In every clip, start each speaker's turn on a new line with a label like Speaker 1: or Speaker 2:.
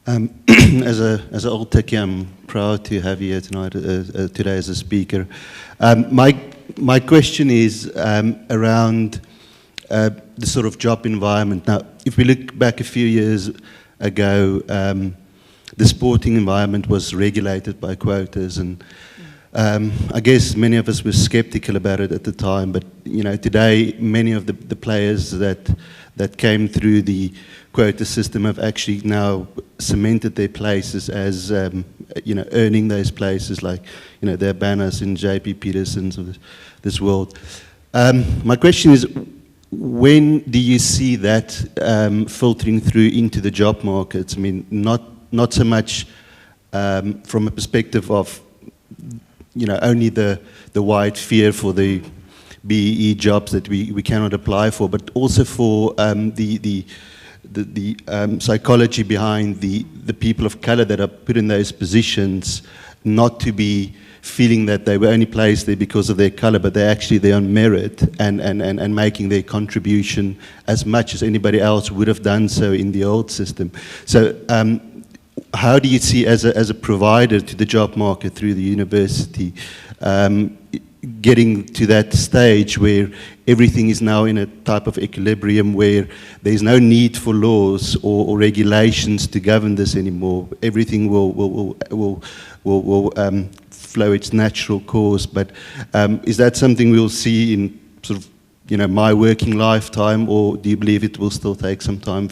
Speaker 1: As an old techie, I'm proud to have you here tonight, today as a speaker. My question is around the sort of job environment. Now, if we look back a few years ago, the sporting environment was regulated by quotas, and I guess many of us were skeptical about it at the time. But today, many of the players that came through the quota system have actually now cemented their places as earning those places, like their banners in JP Peterson's of this world. My question is, when do you see that filtering through into the job markets? I mean, not so much from a perspective of only the wide fear for the BEE jobs that we cannot apply for, but also for the psychology behind the people of color that are put in those positions, not to be feeling that they were only placed there because of their color, but they're actually there on merit and making their contribution as much as anybody else would have done so in the old system. So how do you see, as a provider to the job market through the university, getting to that stage where everything is now in a type of equilibrium where there's no need for laws or regulations to govern this anymore? Everything will flow its natural course. But is that something we'll see in sort of my working lifetime, or do you believe it will still take some time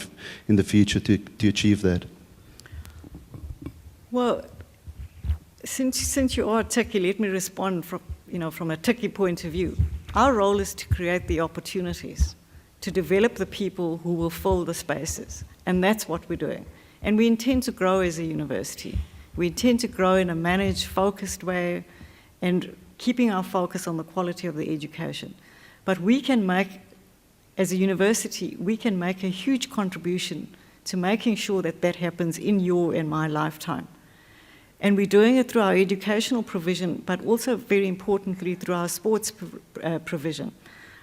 Speaker 1: in the future to achieve that?
Speaker 2: Well, since you are techie, let me respond from a techie point of view. Our role is to create the opportunities, to develop the people who will fill the spaces, and that's what we're doing. And we intend to grow as a university. We intend to grow in a managed, focused way, and keeping our focus on the quality of the education. But we can make, as a university, we can make a huge contribution to making sure that that happens in your and my lifetime. And we're doing it through our educational provision, but also very importantly through our sports provision.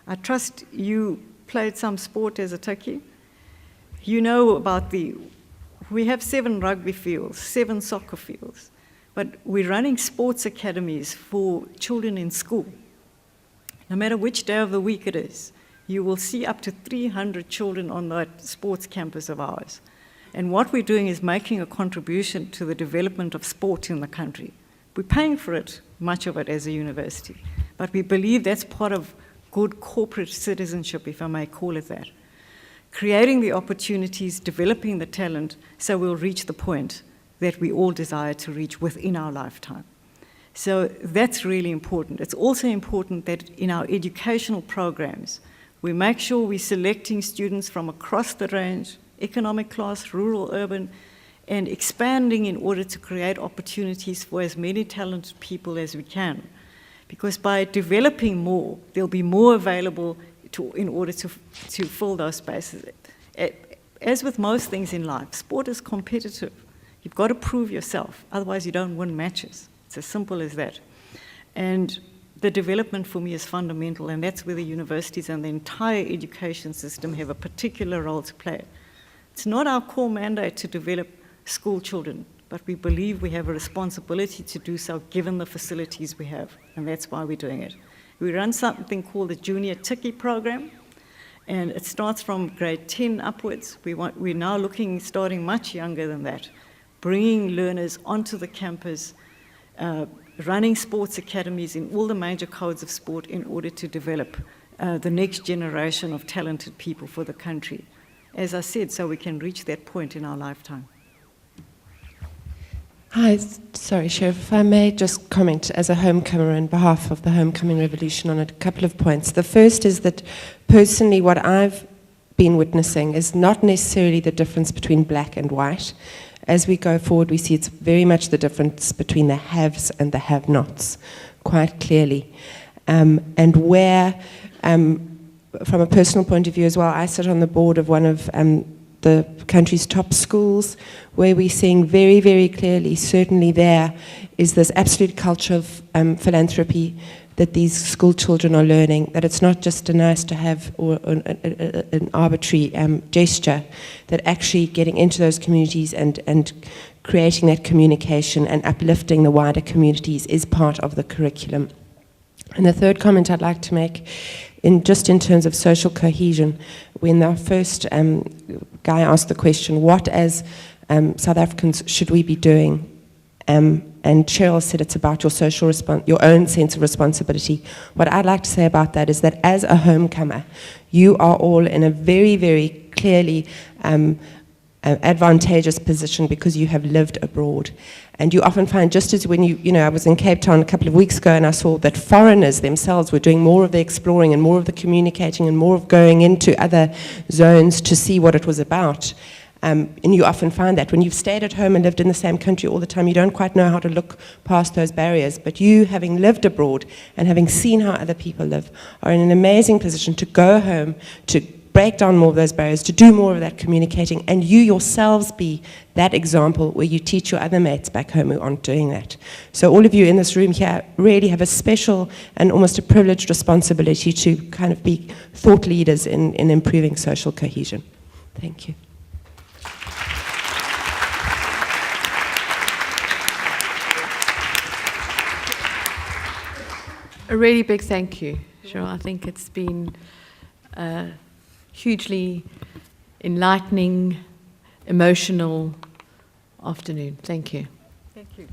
Speaker 2: I trust you played some sport as a techie. You know about we have 7 rugby fields, 7 soccer fields, but we're running sports academies for children in school. No matter which day of the week it is, you will see up to 300 children on that sports campus of ours. And what we're doing is making a contribution to the development of sport in the country. We're paying for it, much of it, as a university. But we believe that's part of good corporate citizenship, if I may call it that. Creating the opportunities, developing the talent, so we'll reach the point that we all desire to reach within our lifetime. So that's really important. It's also important that in our educational programs, we make sure we're selecting students from across the range, economic class, rural, urban, and expanding in order to create opportunities for as many talented people as we can. Because by developing more, there'll be more available in order to fill those spaces. As with most things in life, sport is competitive. You've got to prove yourself, otherwise you don't win matches. It's as simple as that. And the development for me is fundamental, and that's where the universities and the entire education system have a particular role to play. It's not our core mandate to develop school children, but we believe we have a responsibility to do so given the facilities we have, and that's why we're doing it. We run something called the Junior Tikkie program, and it starts from grade 10 upwards. We're now looking, starting much younger than that, bringing learners onto the campus, running sports academies in all the major codes of sport in order to develop the next generation of talented people for the country. As I said, so we can reach that point in our lifetime.
Speaker 3: Hi, sorry, Sheriff, if I may just comment as a homecomer on behalf of the Homecoming Revolution on a couple of points. The first is that personally what I've been witnessing is not necessarily the difference between black and white. As we go forward, we see it's very much the difference between the haves and the have-nots, quite clearly. And where, from a personal point of view as well, I sit on the board of one of the country's top schools, where we're seeing very, very clearly, certainly there is this absolute culture of philanthropy, that these school children are learning, that it's not just a nice to have or an arbitrary gesture, that actually getting into those communities and creating that communication and uplifting the wider communities is part of the curriculum. And the third comment I'd like to make, in terms of social cohesion, when the first guy asked the question, what as South Africans should we be doing? And Cheryl said it's about your own sense of responsibility. What I'd like to say about that is that as a homecomer, you are all in a very, very clearly advantageous position because you have lived abroad. And you often find, just as when I was in Cape Town a couple of weeks ago and I saw that foreigners themselves were doing more of the exploring and more of the communicating and more of going into other zones to see what it was about. And you often find that when you've stayed at home and lived in the same country all the time, you don't quite know how to look past those barriers. But you, having lived abroad and having seen how other people live, are in an amazing position to go home, to break down more of those barriers, to do more of that communicating, and you yourselves be that example where you teach your other mates back home who aren't doing that. So all of you in this room here really have a special and almost a privileged responsibility to kind of be thought leaders in improving social cohesion. Thank you.
Speaker 4: A really big thank you, Cheryl. I think it's been a hugely enlightening, emotional afternoon. Thank you.
Speaker 2: Thank you.